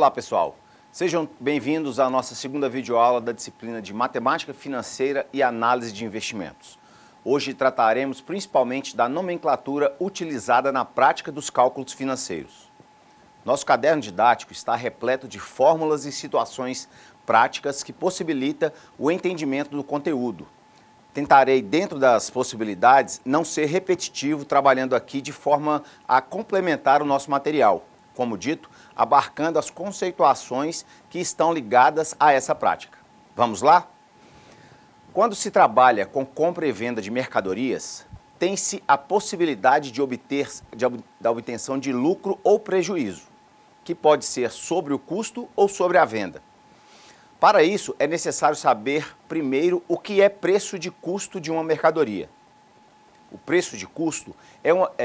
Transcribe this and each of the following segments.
Olá pessoal, sejam bem-vindos à nossa segunda videoaula da disciplina de Matemática Financeira e Análise de Investimentos. Hoje trataremos principalmente da nomenclatura utilizada na prática dos cálculos financeiros. Nosso caderno didático está repleto de fórmulas e situações práticas que possibilitam o entendimento do conteúdo. Tentarei, dentro das possibilidades, não ser repetitivo trabalhando aqui de forma a complementar o nosso material, como dito, abarcando as conceituações que estão ligadas a essa prática. Vamos lá? Quando se trabalha com compra e venda de mercadorias, tem-se a possibilidade da obtenção de lucro ou prejuízo, que pode ser sobre o custo ou sobre a venda. Para isso, é necessário saber primeiro o que é preço de custo de uma mercadoria. O preço de custo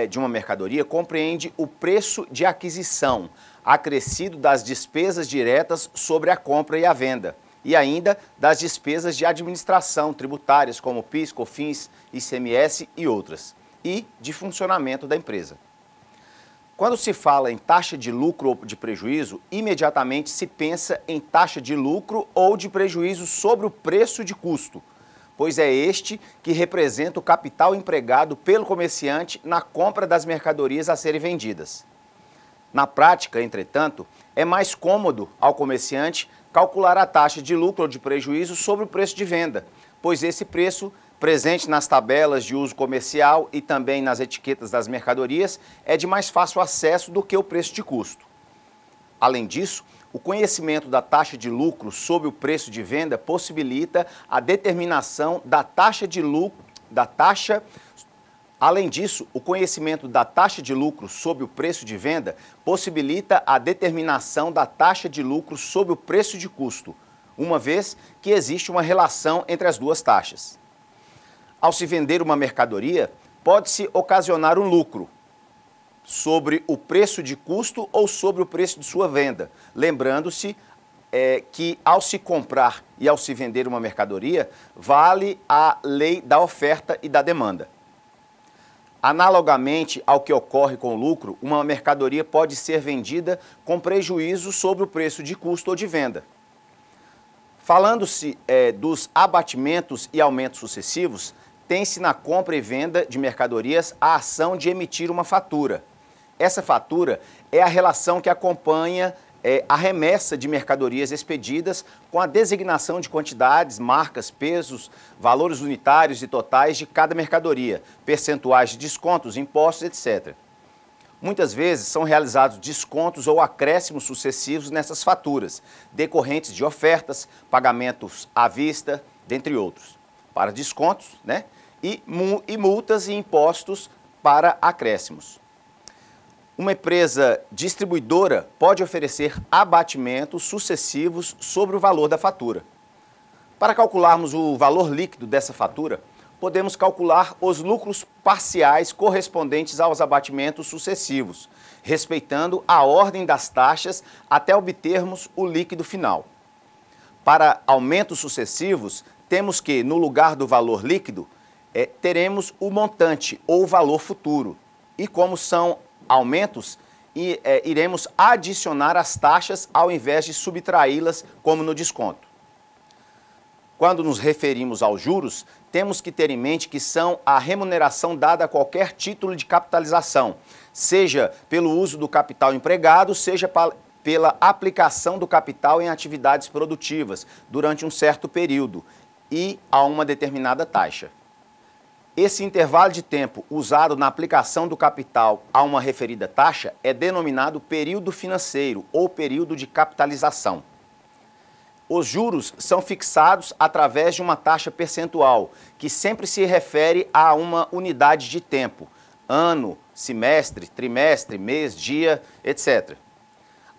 de uma mercadoria compreende o preço de aquisição, acrescido das despesas diretas sobre a compra e a venda, e ainda das despesas de administração tributárias, como PIS, COFINS, ICMS e outras, e de funcionamento da empresa. Quando se fala em taxa de lucro ou de prejuízo, imediatamente se pensa em taxa de lucro ou de prejuízo sobre o preço de custo, pois é este que representa o capital empregado pelo comerciante na compra das mercadorias a serem vendidas. Na prática, entretanto, é mais cômodo ao comerciante calcular a taxa de lucro ou de prejuízo sobre o preço de venda, pois esse preço, presente nas tabelas de uso comercial e também nas etiquetas das mercadorias, é de mais fácil acesso do que o preço de custo. Além disso, o conhecimento da taxa de lucro sobre o preço de venda possibilita a determinação da taxa de lucro, Além disso, o conhecimento da taxa de lucro sobre o preço de venda possibilita a determinação da taxa de lucro sobre o preço de custo, uma vez que existe uma relação entre as duas taxas. Ao se vender uma mercadoria, pode-se ocasionar um lucro sobre o preço de custo ou sobre o preço de sua venda, lembrando-se que ao se comprar e ao se vender uma mercadoria, vale a lei da oferta e da demanda. Analogamente ao que ocorre com o lucro, uma mercadoria pode ser vendida com prejuízo sobre o preço de custo ou de venda. Falando-se dos abatimentos e aumentos sucessivos, tem-se na compra e venda de mercadorias a ação de emitir uma fatura. Essa fatura é a relação que acompanha a remessa de mercadorias expedidas com a designação de quantidades, marcas, pesos, valores unitários e totais de cada mercadoria, percentuais de descontos, impostos, etc. Muitas vezes são realizados descontos ou acréscimos sucessivos nessas faturas, decorrentes de ofertas, pagamentos à vista, dentre outros. Para descontos, e multas e impostos para acréscimos. Uma empresa distribuidora pode oferecer abatimentos sucessivos sobre o valor da fatura. Para calcularmos o valor líquido dessa fatura, podemos calcular os lucros parciais correspondentes aos abatimentos sucessivos, respeitando a ordem das taxas até obtermos o líquido final. Para aumentos sucessivos, temos que, no lugar do valor líquido, teremos o montante ou o valor futuro. E como são aumentos, iremos adicionar as taxas ao invés de subtraí-las, como no desconto. Quando nos referimos aos juros, temos que ter em mente que são a remuneração dada a qualquer título de capitalização, seja pelo uso do capital empregado, seja pela aplicação do capital em atividades produtivas durante um certo período e a uma determinada taxa. Esse intervalo de tempo usado na aplicação do capital a uma referida taxa é denominado período financeiro ou período de capitalização. Os juros são fixados através de uma taxa percentual, que sempre se refere a uma unidade de tempo, ano, semestre, trimestre, mês, dia, etc.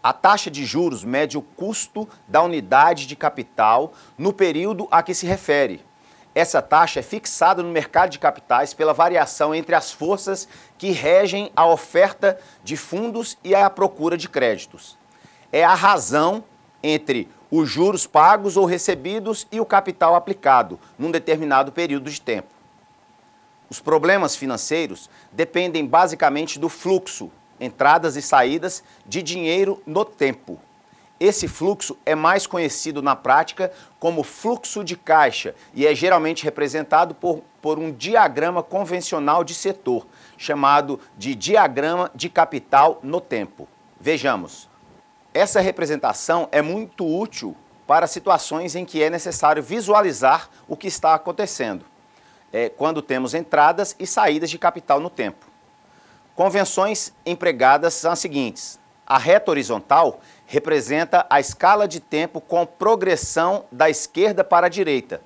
A taxa de juros mede o custo da unidade de capital no período a que se refere. Essa taxa é fixada no mercado de capitais pela variação entre as forças que regem a oferta de fundos e a procura de créditos. É a razão entre os juros pagos ou recebidos e o capital aplicado num determinado período de tempo. Os problemas financeiros dependem basicamente do fluxo, entradas e saídas de dinheiro no tempo. Esse fluxo é mais conhecido na prática como fluxo de caixa e é geralmente representado por um diagrama convencional de setor, chamado de diagrama de capital no tempo. Vejamos. Essa representação é muito útil para situações em que é necessário visualizar o que está acontecendo, quando temos entradas e saídas de capital no tempo. Convenções empregadas são as seguintes. A reta horizontal representa a escala de tempo com progressão da esquerda para a direita.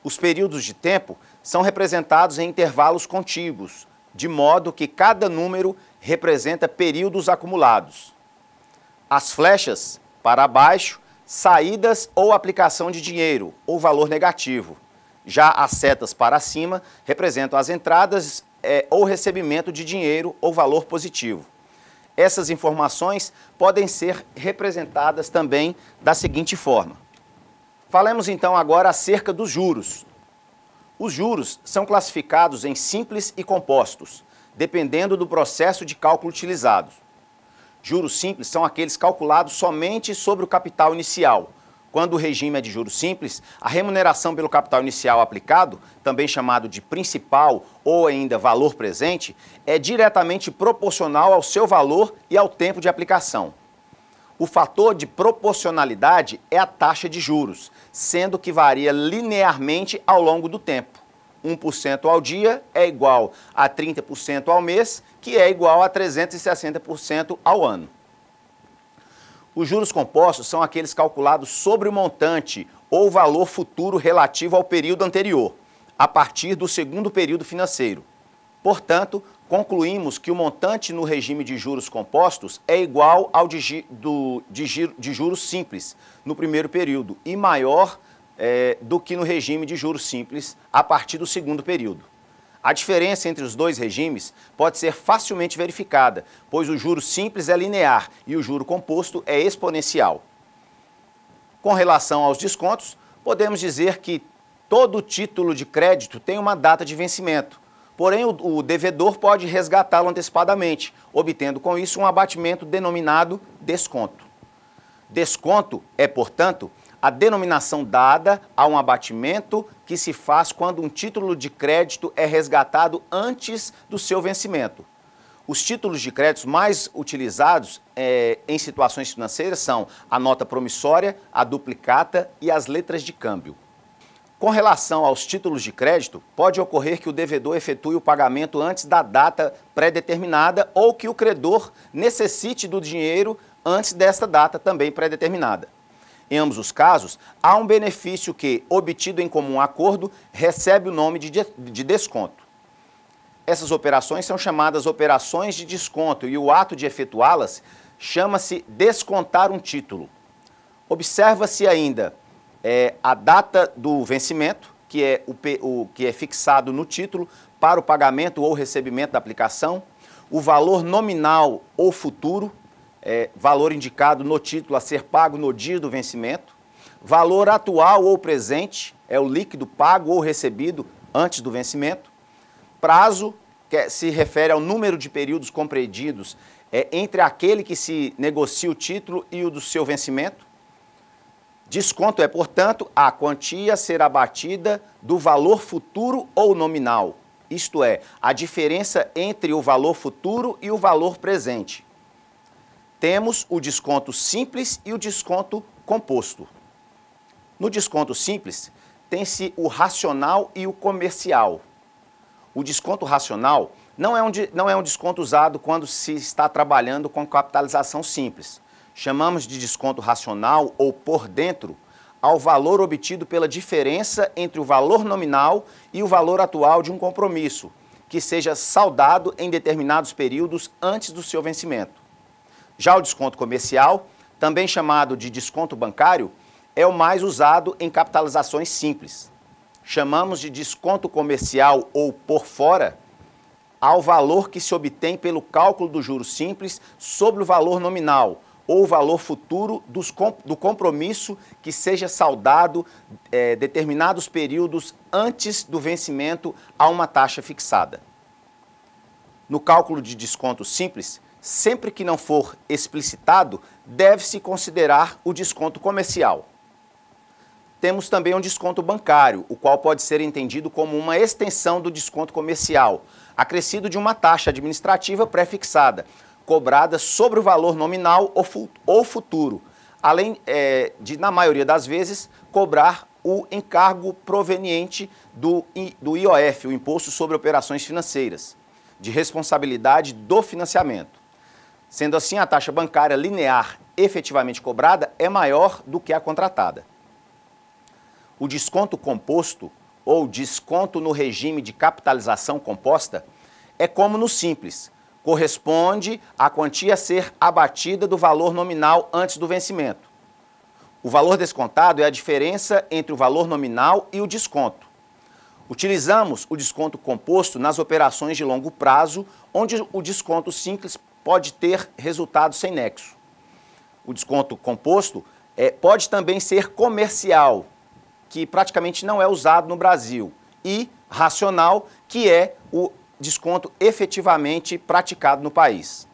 Os períodos de tempo são representados em intervalos contíguos, de modo que cada número representa períodos acumulados. As flechas, para baixo, saídas ou aplicação de dinheiro, ou valor negativo. Já as setas para cima representam as entradas ou recebimento de dinheiro ou valor positivo. Essas informações podem ser representadas também da seguinte forma. Falemos então agora acerca dos juros. Os juros são classificados em simples e compostos, dependendo do processo de cálculo utilizado. Juros simples são aqueles calculados somente sobre o capital inicial. Quando o regime é de juros simples, a remuneração pelo capital inicial aplicado, também chamado de principal ou ainda valor presente, é diretamente proporcional ao seu valor e ao tempo de aplicação. O fator de proporcionalidade é a taxa de juros, sendo que varia linearmente ao longo do tempo. 1% ao dia é igual a 30% ao mês, que é igual a 360% ao ano. Os juros compostos são aqueles calculados sobre o montante ou valor futuro relativo ao período anterior, a partir do segundo período financeiro. Portanto, concluímos que o montante no regime de juros compostos é igual ao de juros simples no primeiro período e maior do que no regime de juros simples a partir do segundo período. A diferença entre os dois regimes pode ser facilmente verificada, pois o juro simples é linear e o juro composto é exponencial. Com relação aos descontos, podemos dizer que todo título de crédito tem uma data de vencimento, porém o devedor pode resgatá-lo antecipadamente, obtendo com isso um abatimento denominado desconto. Desconto é, portanto, a denominação dada a um abatimento que se faz quando um título de crédito é resgatado antes do seu vencimento. Os títulos de crédito mais utilizados em situações financeiras são a nota promissória, a duplicata e as letras de câmbio. Com relação aos títulos de crédito, pode ocorrer que o devedor efetue o pagamento antes da data pré-determinada ou que o credor necessite do dinheiro antes desta data também pré-determinada. Em ambos os casos, há um benefício que, obtido em comum acordo, recebe o nome de desconto. Essas operações são chamadas operações de desconto e o ato de efetuá-las chama-se descontar um título. Observa-se ainda a data do vencimento, que é fixado no título para o pagamento ou recebimento da aplicação, o valor nominal ou futuro, valor indicado no título a ser pago no dia do vencimento, valor atual ou presente, é o líquido pago ou recebido antes do vencimento, prazo, que se refere ao número de períodos compreendidos entre aquele que se negocia o título e o do seu vencimento. Desconto é, portanto, a quantia a ser abatida do valor futuro ou nominal, isto é, a diferença entre o valor futuro e o valor presente. Temos o desconto simples e o desconto composto. No desconto simples, tem-se o racional e o comercial. O desconto racional não é um desconto usado quando se está trabalhando com capitalização simples. Chamamos de desconto racional ou por dentro ao valor obtido pela diferença entre o valor nominal e o valor atual de um compromisso, que seja saldado em determinados períodos antes do seu vencimento. Já o desconto comercial, também chamado de desconto bancário, é o mais usado em capitalizações simples. Chamamos de desconto comercial ou por fora ao valor que se obtém pelo cálculo do juro simples sobre o valor nominal ou o valor futuro do compromisso que seja saldado determinados períodos antes do vencimento a uma taxa fixada. No cálculo de desconto simples, sempre que não for explicitado, deve-se considerar o desconto comercial. Temos também um desconto bancário, o qual pode ser entendido como uma extensão do desconto comercial, acrescido de uma taxa administrativa pré-fixada, cobrada sobre o valor nominal ou futuro, além de, na maioria das vezes, cobrar o encargo proveniente do IOF, o Imposto sobre Operações Financeiras, de responsabilidade do financiamento. Sendo assim, a taxa bancária linear efetivamente cobrada é maior do que a contratada. O desconto composto, ou desconto no regime de capitalização composta, é como no simples, corresponde à quantia a ser abatida do valor nominal antes do vencimento. O valor descontado é a diferença entre o valor nominal e o desconto. Utilizamos o desconto composto nas operações de longo prazo, onde o desconto simples pode ter resultado sem nexo. O desconto composto pode também ser comercial, que praticamente não é usado no Brasil, e racional, que é o desconto efetivamente praticado no país.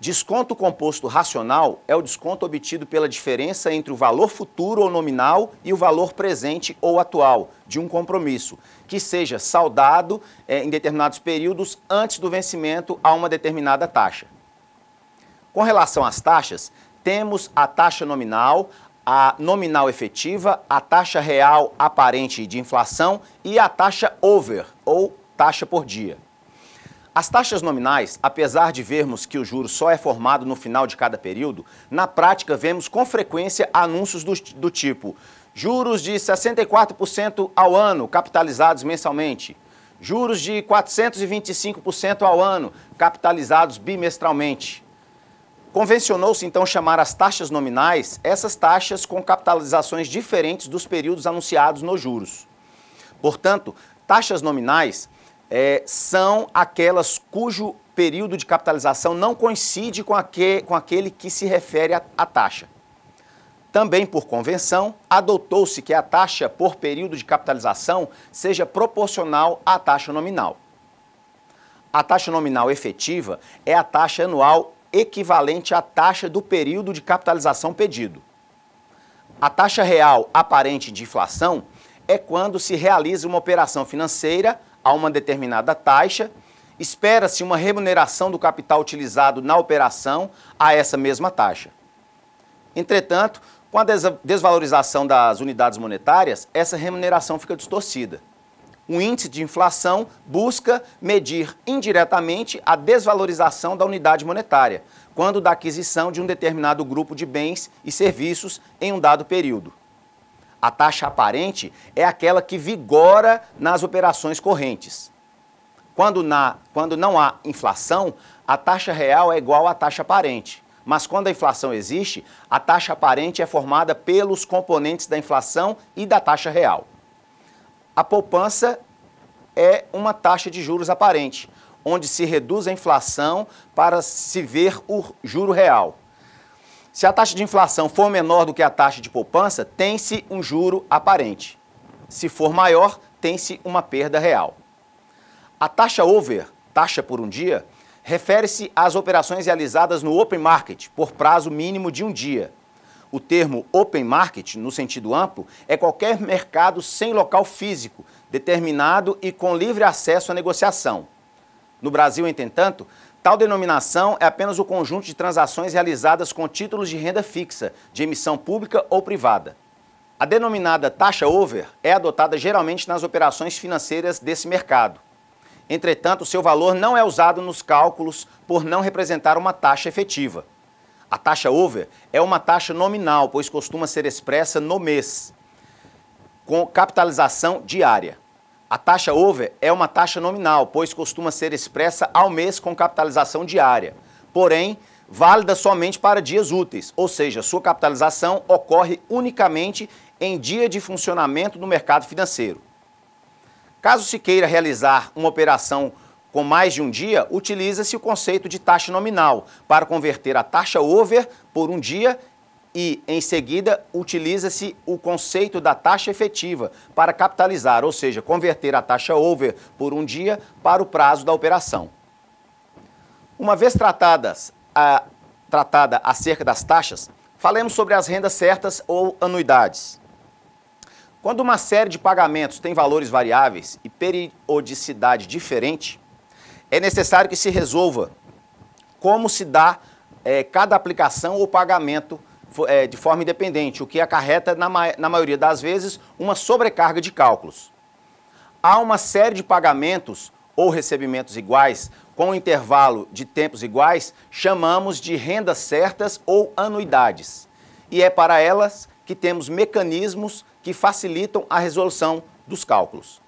Desconto composto racional é o desconto obtido pela diferença entre o valor futuro ou nominal e o valor presente ou atual de um compromisso, que seja saldado em determinados períodos antes do vencimento a uma determinada taxa. Com relação às taxas, temos a taxa nominal, a nominal efetiva, a taxa real aparente de inflação e a taxa over, ou taxa por dia. As taxas nominais, apesar de vermos que o juro só é formado no final de cada período, na prática vemos com frequência anúncios do tipo juros de 64% ao ano, capitalizados mensalmente, juros de 425% ao ano, capitalizados bimestralmente. Convencionou-se então chamar as taxas nominais essas taxas com capitalizações diferentes dos períodos anunciados nos juros. Portanto, taxas nominais são aquelas cujo período de capitalização não coincide com aquele que se refere à taxa. Também por convenção, adotou-se que a taxa por período de capitalização seja proporcional à taxa nominal. A taxa nominal efetiva é a taxa anual equivalente à taxa do período de capitalização pedido. A taxa real aparente de inflação é quando se realiza uma operação financeira a uma determinada taxa, espera-se uma remuneração do capital utilizado na operação a essa mesma taxa. Entretanto, com a desvalorização das unidades monetárias, essa remuneração fica distorcida. O índice de inflação busca medir indiretamente a desvalorização da unidade monetária, quando da aquisição de um determinado grupo de bens e serviços em um dado período. A taxa aparente é aquela que vigora nas operações correntes. Quando não há inflação, a taxa real é igual à taxa aparente. Mas quando a inflação existe, a taxa aparente é formada pelos componentes da inflação e da taxa real. A poupança é uma taxa de juros aparente, onde se reduz a inflação para se ver o juro real. Se a taxa de inflação for menor do que a taxa de poupança, tem-se um juro aparente. Se for maior, tem-se uma perda real. A taxa over, taxa por um dia, refere-se às operações realizadas no open market por prazo mínimo de um dia. O termo open market, no sentido amplo, é qualquer mercado sem local físico, determinado e com livre acesso à negociação. No Brasil, entretanto, tal denominação é apenas o conjunto de transações realizadas com títulos de renda fixa, de emissão pública ou privada. A denominada taxa over é adotada geralmente nas operações financeiras desse mercado. Entretanto, seu valor não é usado nos cálculos por não representar uma taxa efetiva. A taxa over é uma taxa nominal, pois costuma ser expressa no mês, com capitalização diária. A taxa over é uma taxa nominal, pois costuma ser expressa ao mês com capitalização diária, porém, válida somente para dias úteis, ou seja, sua capitalização ocorre unicamente em dia de funcionamento do mercado financeiro. Caso se queira realizar uma operação com mais de um dia, utiliza-se o conceito de taxa nominal para converter a taxa over por um dia e, em seguida, utiliza-se o conceito da taxa efetiva para capitalizar, ou seja, converter a taxa over por um dia para o prazo da operação. Uma vez tratada acerca das taxas, falemos sobre as rendas certas ou anuidades. Quando uma série de pagamentos tem valores variáveis e periodicidade diferente, é necessário que se resolva como se dá cada aplicação ou pagamento de forma independente, o que acarreta, na maioria das vezes, uma sobrecarga de cálculos. Há uma série de pagamentos ou recebimentos iguais, com um intervalo de tempos iguais, chamamos de rendas certas ou anuidades. E é para elas que temos mecanismos que facilitam a resolução dos cálculos.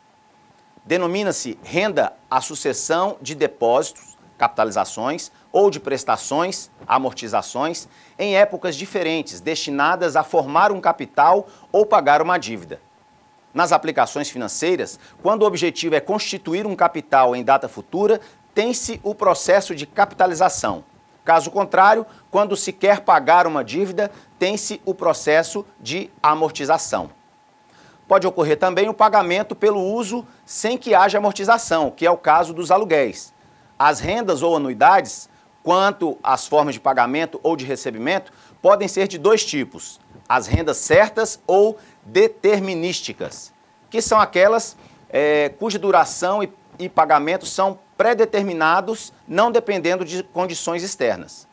Denomina-se renda a sucessão de depósitos, capitalizações ou de prestações, amortizações, em épocas diferentes, destinadas a formar um capital ou pagar uma dívida. Nas aplicações financeiras, quando o objetivo é constituir um capital em data futura, tem-se o processo de capitalização. Caso contrário, quando se quer pagar uma dívida, tem-se o processo de amortização. Pode ocorrer também o pagamento pelo uso sem que haja amortização, que é o caso dos aluguéis. As rendas ou anuidades, quanto às formas de pagamento ou de recebimento, podem ser de dois tipos: as rendas certas ou determinísticas, que são aquelas cuja duração e pagamento são pré-determinados, não dependendo de condições externas.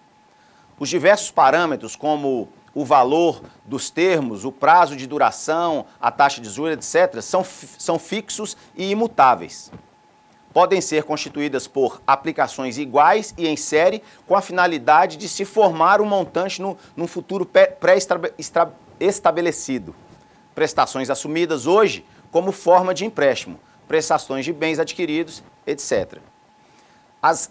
Os diversos parâmetros, como o valor dos termos, o prazo de duração, a taxa de juros, etc., são fixos e imutáveis. Podem ser constituídas por aplicações iguais e em série, com a finalidade de se formar um montante num futuro pré-estabelecido. Prestações assumidas hoje como forma de empréstimo, prestações de bens adquiridos, etc. As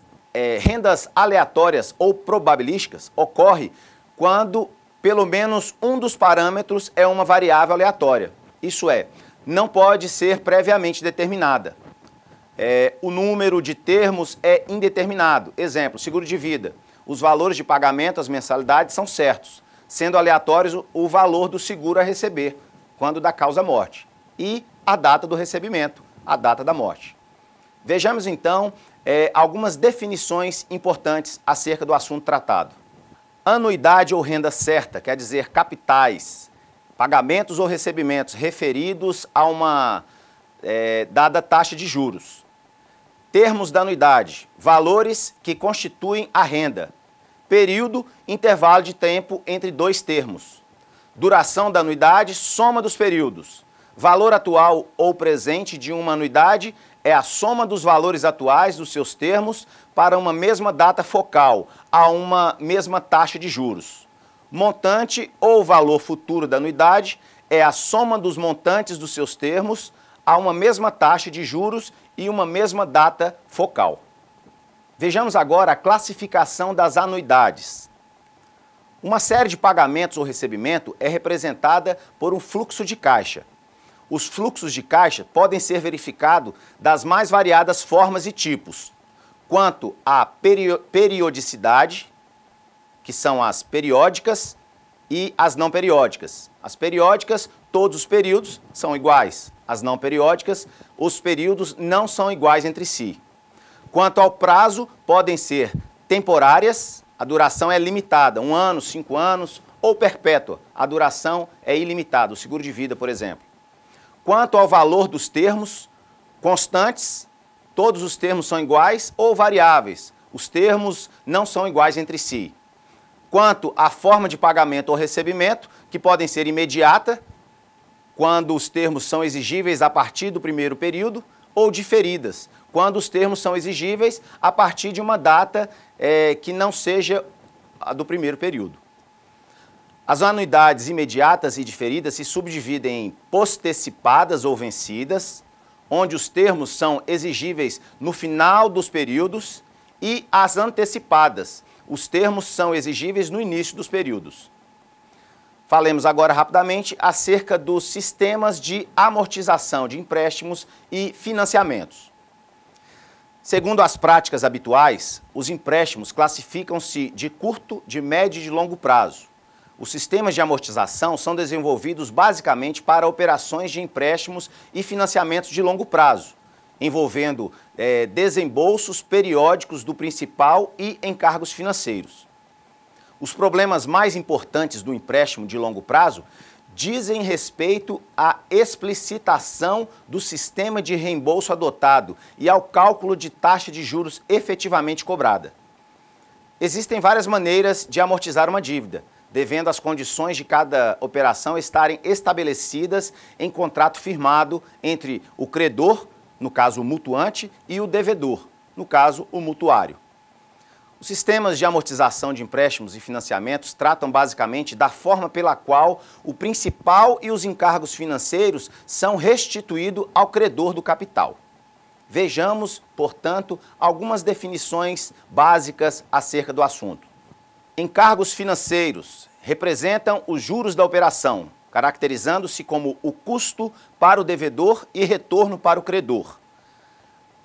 rendas aleatórias ou probabilísticas ocorrem quando pelo menos um dos parâmetros é uma variável aleatória. Isso é, não pode ser previamente determinada. O número de termos é indeterminado. Exemplo, seguro de vida. Os valores de pagamento, as mensalidades são certos, sendo aleatórios o valor do seguro a receber, quando da causa morte, e a data do recebimento, a data da morte. Vejamos então algumas definições importantes acerca do assunto tratado. Anuidade ou renda certa, quer dizer capitais, pagamentos ou recebimentos referidos a uma dada taxa de juros. Termos da anuidade, valores que constituem a renda. Período, intervalo de tempo entre dois termos. Duração da anuidade, soma dos períodos. Valor atual ou presente de uma anuidade é a soma dos valores atuais dos seus termos para uma mesma data focal, a uma mesma taxa de juros. Montante ou valor futuro da anuidade é a soma dos montantes dos seus termos a uma mesma taxa de juros e uma mesma data focal. Vejamos agora a classificação das anuidades. Uma série de pagamentos ou recebimento é representada por um fluxo de caixa. Os fluxos de caixa podem ser verificados das mais variadas formas e tipos, quanto à periodicidade, que são as periódicas, e as não periódicas. As periódicas, todos os períodos são iguais. As não periódicas, os períodos não são iguais entre si. Quanto ao prazo, podem ser temporárias, a duração é limitada, 1 ano, 5 anos, ou perpétua, a duração é ilimitada, o seguro de vida, por exemplo. Quanto ao valor dos termos, constantes, todos os termos são iguais, ou variáveis, os termos não são iguais entre si. Quanto à forma de pagamento ou recebimento, que podem ser imediata, quando os termos são exigíveis a partir do primeiro período, ou diferidas, quando os termos são exigíveis a partir de uma data que não seja a do primeiro período. As anuidades imediatas e diferidas se subdividem em postecipadas ou vencidas, onde os termos são exigíveis no final dos períodos, e as antecipadas, os termos são exigíveis no início dos períodos. Falemos agora rapidamente acerca dos sistemas de amortização de empréstimos e financiamentos. Segundo as práticas habituais, os empréstimos classificam-se de curto, de médio e de longo prazo. Os sistemas de amortização são desenvolvidos basicamente para operações de empréstimos e financiamentos de longo prazo, envolvendo desembolsos periódicos do principal e encargos financeiros. Os problemas mais importantes do empréstimo de longo prazo dizem respeito à explicitação do sistema de reembolso adotado e ao cálculo de taxa de juros efetivamente cobrada. Existem várias maneiras de amortizar uma dívida, devendo as condições de cada operação estarem estabelecidas em contrato firmado entre o credor, no caso o mutuante, e o devedor, no caso o mutuário. Os sistemas de amortização de empréstimos e financiamentos tratam basicamente da forma pela qual o principal e os encargos financeiros são restituídos ao credor do capital. Vejamos, portanto, algumas definições básicas acerca do assunto. Encargos financeiros representam os juros da operação, caracterizando-se como o custo para o devedor e retorno para o credor.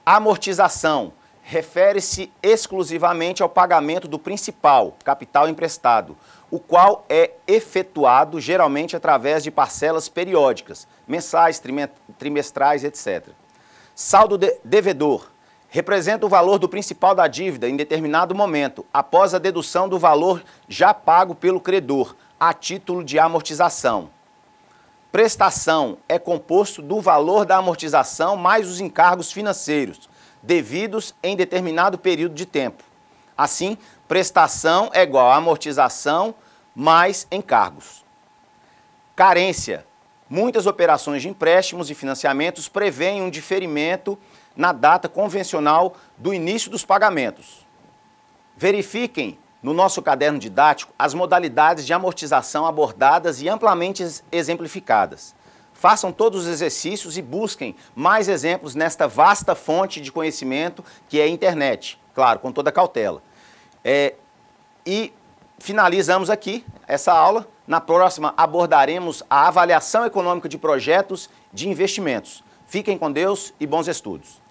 Amortização refere-se exclusivamente ao pagamento do principal, capital emprestado, o qual é efetuado geralmente através de parcelas periódicas, mensais, trimestrais, etc. Saldo devedor representa o valor do principal da dívida em determinado momento, após a dedução do valor já pago pelo credor, a título de amortização. Prestação é composto do valor da amortização mais os encargos financeiros, devidos em determinado período de tempo. Assim, prestação é igual a amortização mais encargos. Carência. Muitas operações de empréstimos e financiamentos prevêem um diferimento na data convencional do início dos pagamentos. Verifiquem no nosso caderno didático as modalidades de amortização abordadas e amplamente exemplificadas. Façam todos os exercícios e busquem mais exemplos nesta vasta fonte de conhecimento que é a internet, claro, com toda cautela. E finalizamos aqui essa aula. Na próxima abordaremos a avaliação econômica de projetos de investimentos. Fiquem com Deus e bons estudos.